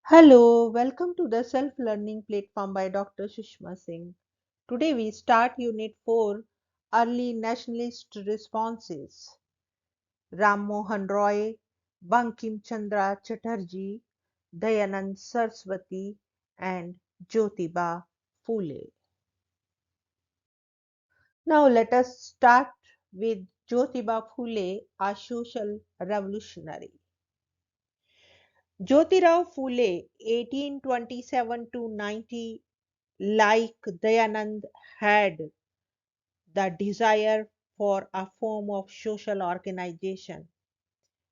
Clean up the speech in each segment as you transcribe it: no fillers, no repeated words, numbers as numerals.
Hello, welcome to the self-learning platform by Dr. Sushma Singh. Today we start Unit 4, Early Nationalist Responses. Rammohan Roy, Bankim Chandra Chatterjee, Dayanand Saraswati, and Jyotiba Phule. Now let us start with Jyotiba Phule, a social revolutionary. Jyotirao Phule, 1827 to 90, like Dayanand, had the desire for a form of social organization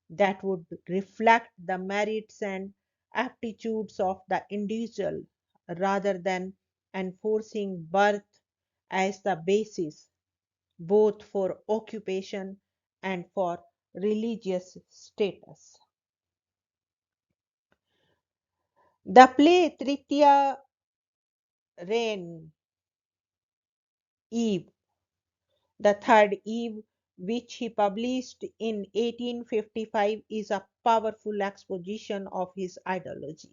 that would reflect the merits and aptitudes of the individual rather than enforcing birth as the basis both for occupation and for religious status. The play Tritiya Reign Eve, the third Eve, which he published in 1855, is a powerful exposition of his ideology.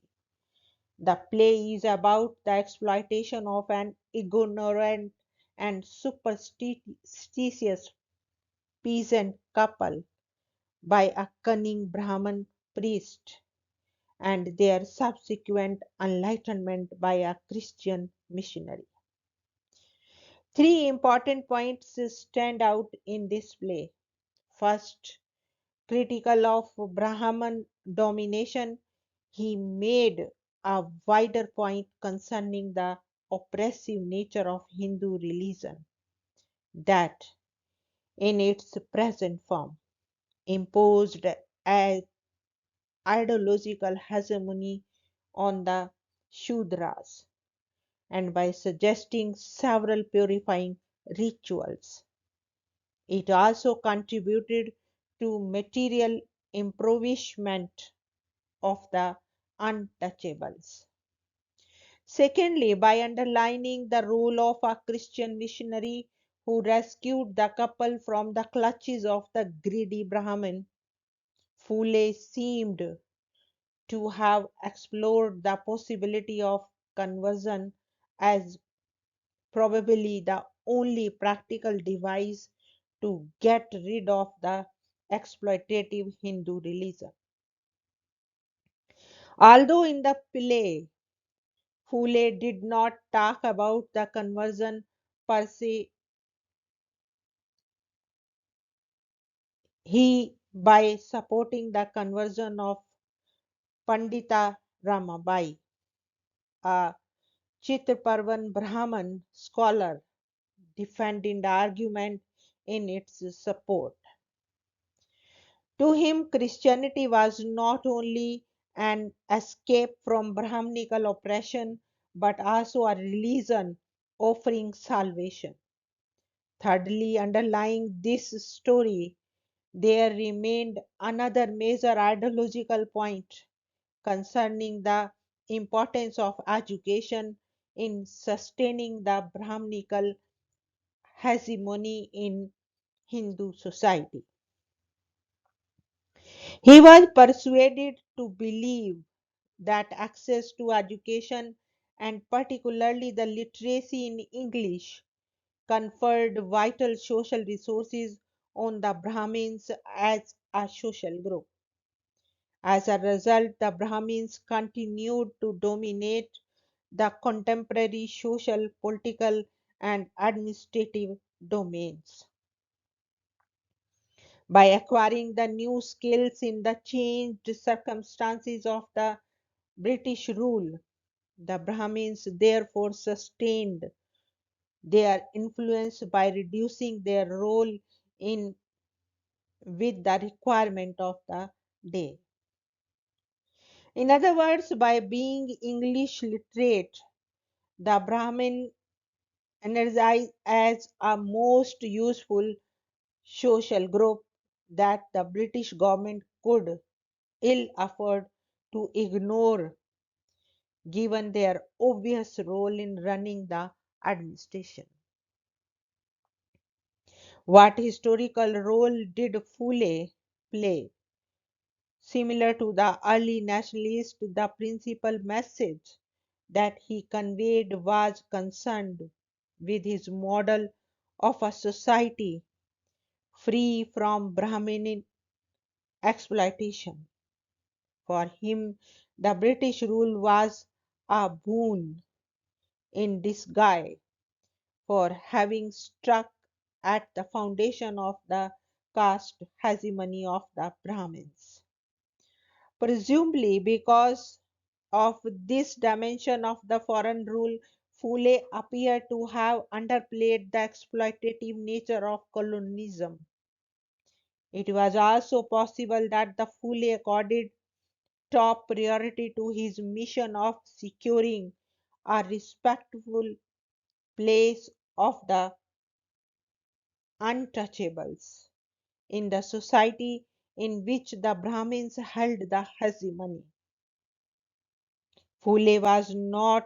The play is about the exploitation of an ignorant and superstitious peasant couple by a cunning Brahman priest and their subsequent enlightenment by a Christian missionary. Three important points stand out in this play. First, critical of Brahman domination, he made a wider point concerning the oppressive nature of Hindu religion that, in its present form, imposed an ideological hegemony on the Shudras, and by suggesting several purifying rituals. It also contributed to material impoverishment of the untouchables. Secondly, by underlining the role of a Christian missionary who rescued the couple from the clutches of the greedy Brahmin, Phule seemed to have explored the possibility of conversion as probably the only practical device to get rid of the exploitative Hindu religion. Although in the play, Phule did not talk about the conversion per se, he, by supporting the conversion of Pandita Ramabai, a Chitraparvan Brahman scholar, defending the argument in its support. To him, Christianity was not only an escape from Brahminical oppression but also a religion offering salvation. Thirdly, underlying this story, there remained another major ideological point concerning the importance of education in sustaining the Brahminical hegemony in Hindu society. He was persuaded to believe that access to education and particularly the literacy in English conferred vital social resources on the Brahmins as a social group. As a result, the Brahmins continued to dominate the contemporary social, political, and administrative domains. By acquiring the new skills in the changed circumstances of the British rule, the Brahmins therefore sustained their influence by reducing their role in with the requirement of the day. In other words, by being English literate, the Brahmin energized as a most useful social group that the British government could ill afford to ignore given their obvious role in running the administration. What historical role did Phule play? Similar to the early nationalists, the principal message that he conveyed was concerned with his model of a society free from Brahminic exploitation. For him, the British rule was a boon in disguise for having struck at the foundation of the caste hegemony of the Brahmins. Presumably because of this dimension of the foreign rule, Fule appeared to have underplayed the exploitative nature of colonialism. It was also possible that the Fule accorded top priority to his mission of securing a respectful place of the untouchables in the society in which the Brahmins held the hegemony. Fule was not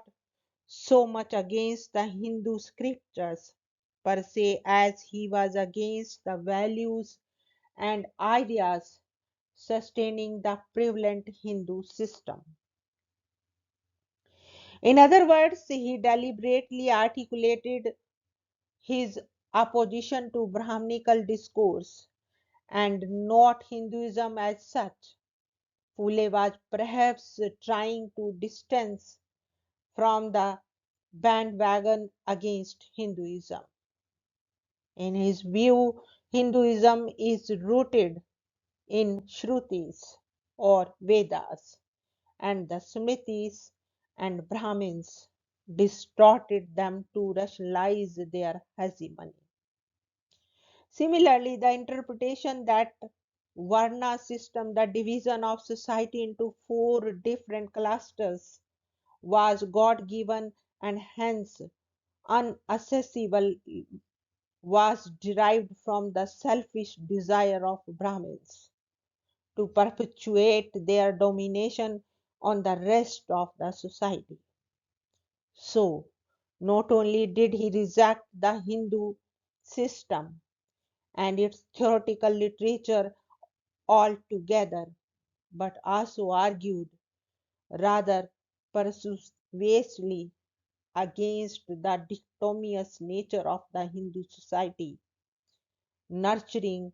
so much against the Hindu scriptures per se as he was against the values and ideas sustaining the prevalent Hindu system. In other words, he deliberately articulated his opposition to Brahminical discourse and not Hinduism as such. Fule was perhaps trying to distance from the bandwagon against Hinduism. In his view, Hinduism is rooted in Shrutis or Vedas, and the Smritis and Brahmins distorted them to rationalize their hegemony. Similarly, the interpretation that Varna system, the division of society into four different clusters, was God given and hence unaccessible was derived from the selfish desire of Brahmins to perpetuate their domination on the rest of the society. So, not only did he reject the Hindu system and its theoretical literature altogether, but also argued rather persuasively against the dichotomous nature of the Hindu society, nurturing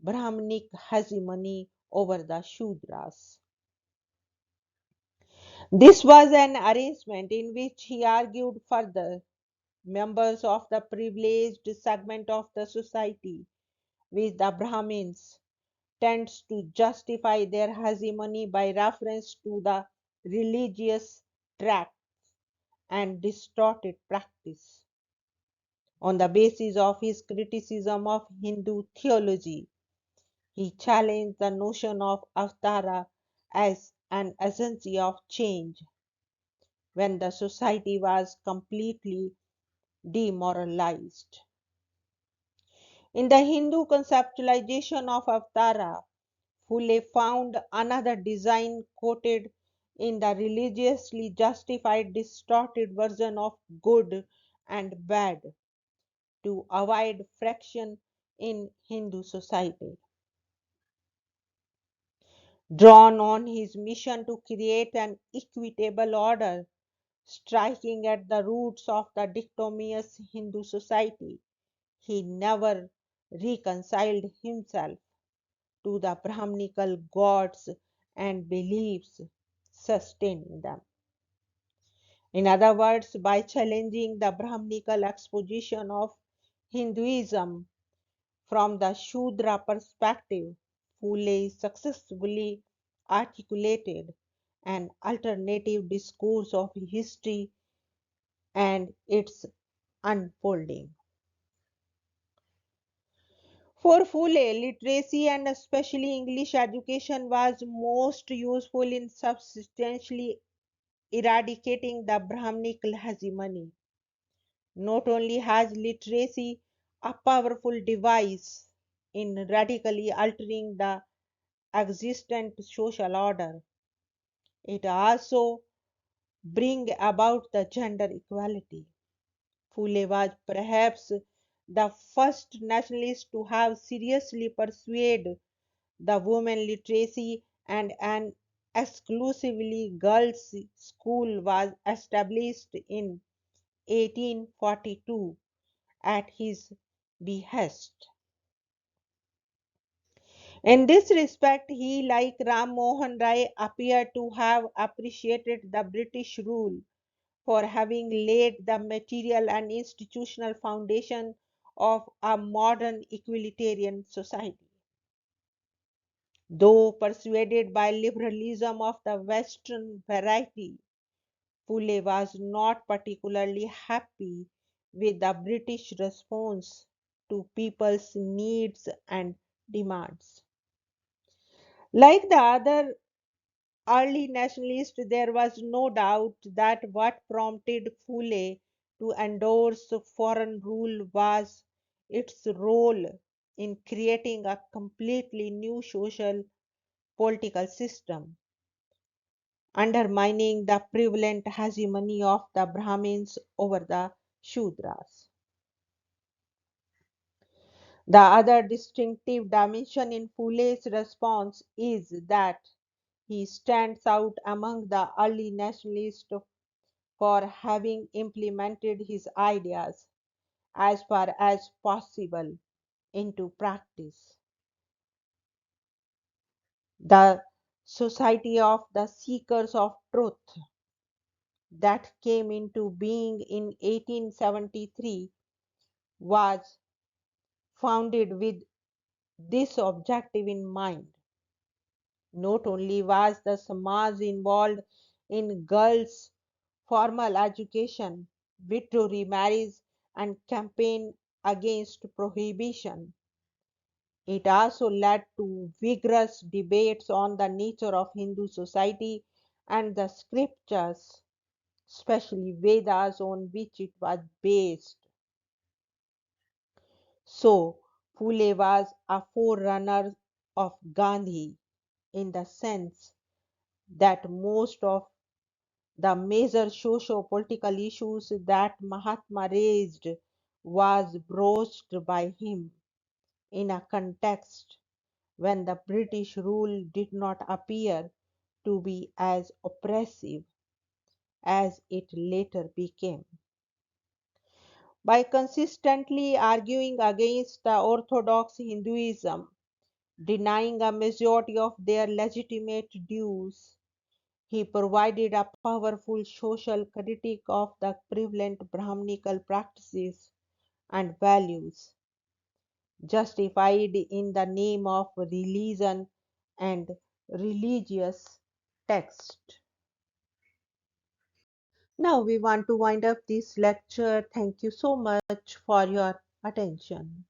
Brahminic hegemony over the Shudras. This was an arrangement in which he argued further members of the privileged segment of the society, with the Brahmins, tends to justify their hegemony by reference to the religious tract and distorted practice. On the basis of his criticism of Hindu theology, he challenged the notion of avatara as an agency of change when the society was completely demoralized. In the Hindu conceptualization of avatara, Fule found another design quoted in the religiously justified distorted version of good and bad to avoid friction in Hindu society. Drawn on his mission to create an equitable order, striking at the roots of the dichotomous Hindu society, he never reconciled himself to the Brahminical gods and beliefs sustaining them. In other words, by challenging the Brahminical exposition of Hinduism from the Shudra perspective, Fule successfully articulated an alternative discourse of history and its unfolding. For Fule, literacy and especially English education was most useful in substantially eradicating the Brahminical hegemony. Not only has literacy a powerful device in radically altering the existent social order, it also brings about the gender equality. Fule was perhaps the first nationalist to have seriously pursued the women literacy and an exclusively girls' school was established in 1842 at his behest. In this respect, he, like Ram Mohan Rai, appeared to have appreciated the British rule for having laid the material and institutional foundation of a modern equalitarian society. Though persuaded by liberalism of the Western variety, Phule was not particularly happy with the British response to people's needs and demands. Like the other early nationalists, there was no doubt that what prompted Phule to endorse foreign rule was its role in creating a completely new social political system, undermining the prevalent hegemony of the Brahmins over the Shudras. The other distinctive dimension in Phule's response is that he stands out among the early nationalists for having implemented his ideas as far as possible into practice. The Society of the Seekers of Truth that came into being in 1873 was founded with this objective in mind. Not only was the Samaj involved in girls' formal education, withdrew remarriage, and campaign against prohibition, it also led to vigorous debates on the nature of Hindu society and the scriptures, especially Vedas, on which it was based. So, Phule was a forerunner of Gandhi in the sense that most of the major socio-political issues that Mahatma raised was broached by him in a context when the British rule did not appear to be as oppressive as it later became. By consistently arguing against the orthodox Hinduism, denying a majority of their legitimate dues, he provided a powerful social critique of the prevalent Brahminical practices and values, justified in the name of religion and religious text. Now we want to wind up this lecture. Thank you so much for your attention.